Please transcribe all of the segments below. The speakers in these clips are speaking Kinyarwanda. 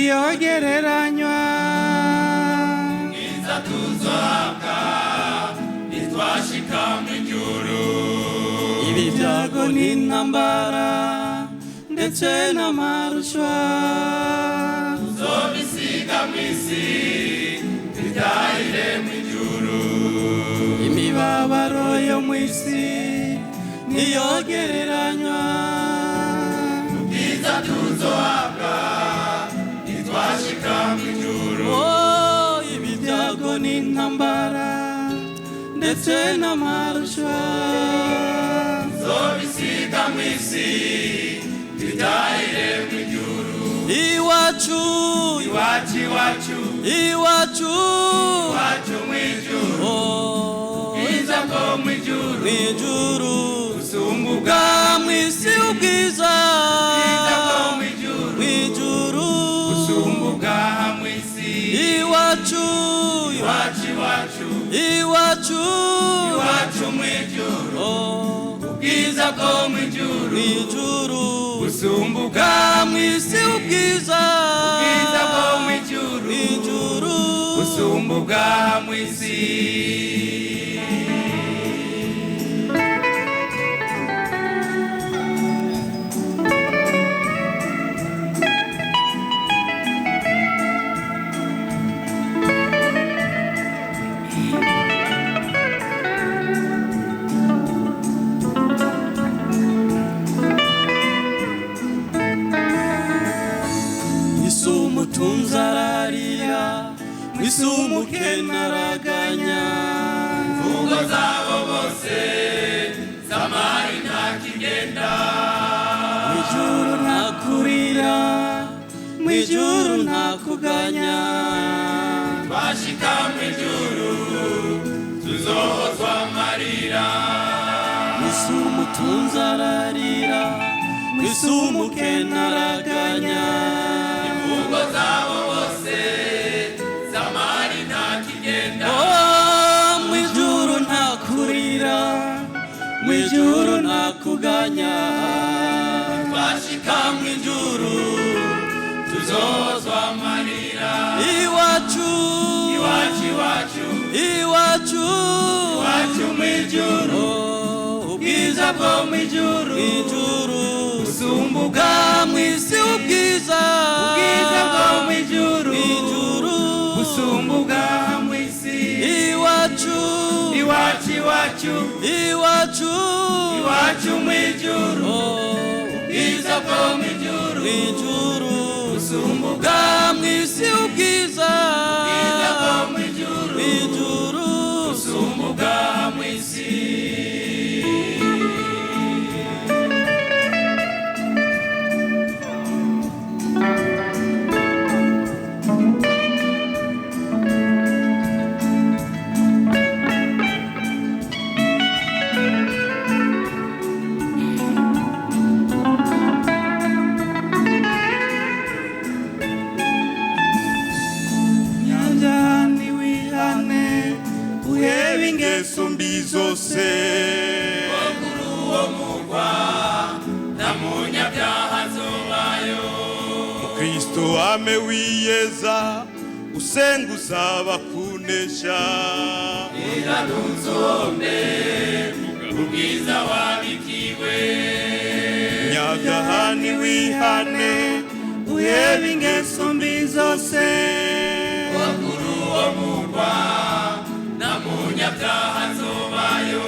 ntiyogereranywa mwiza tuzohabwa nitwashika mw'ijuru. Ibi byago n'intambara ndetse n'amaruswa tuzobisiga mw'isi bitahire mw'ijuru. Imibabaro yo mw'isi ntiyogereranywa mwiza tuzohabwa nitwashika mw'ijuru. Ibi byago n'intambara ndetse n'amaruswa tuzobisiga mw'isi bitahire mw'ijuru. Iwacu iwacu iwacu iwacu iwacu mw'ijuru. Bwiza bwo mw'ijuru mw'ijuru busumba ubwa mw'isi ubwiza. Bwiza bwo mw'ijuru mw'ijuru busumba ubwa mw'isi. Iwacu iwacu iwacu iwacu iwacu mw'ijuru. Ubwiza bwo mw'ijuru mw'ijuru busumba ubwa mw'isi ubwiza. Ubwiza bwo mw'ijuru mw'ijuru busumba ubwa mw'isi. Tunzararira mwisumuke naraganya. Imvugo zabo bose zamari ntakigenda. Mwijuru ntakurira mwijuru ntakuganya. Twashika mwijuru tuzohozwa amarira. Mwisumu tunzararira mwisumuke naraganya. Imvugo zabo bose zamari ntakigenda. Mwijuru ntakurira mwijuru ntakuganya. Twashika mwijuru tuzozwa amarira. Iwacu iwacu iwacu iwacu iwacu mwijuru. Ubwiza bwo mwijuru mwijuru busumba ubwa mw'isi ubwiza. Ubwiza bwo mwijuru mwijuru busumba ubwa mw'isi. Iwacu iwacu iwacu iwacu iwacu mwijuru. Ubwiza bwo mwijuru mwijuru busumba ubwa mw'isi ubwiza. Ubwiza bwo mwijuru mwijuru busumba ubwa mw'isi. Mbi zose kuri uwo mugwa na munyabyaha zobayo. Mukristo ame wiyeza usenga usaba kunesha. Iranuzombe ubwiza wabikiwe. Nyagahani wihane uhebe ingeso mbi zose kuri uwo mugwa na munyabyaha nzobayo.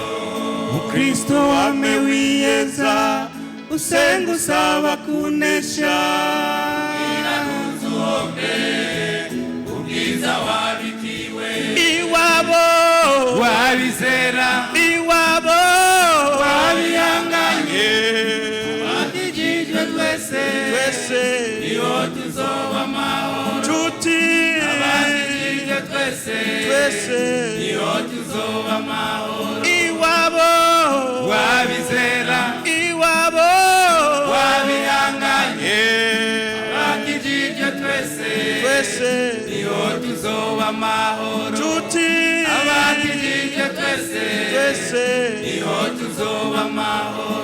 Mukristo ame wiyeza usenga usaba kunesha. Iranuzombe ubwiza wabizera iwabo wabihanganye abakijijwe twese niho tuzoba amahoro nshuti abakijijwe twese niho tuzoba amahoro iwabo wabizera iwabo wabihanganye abakijijwe twese niho tuzoba amahoro nshuti abakijijwe twese niho tuzoba amahoro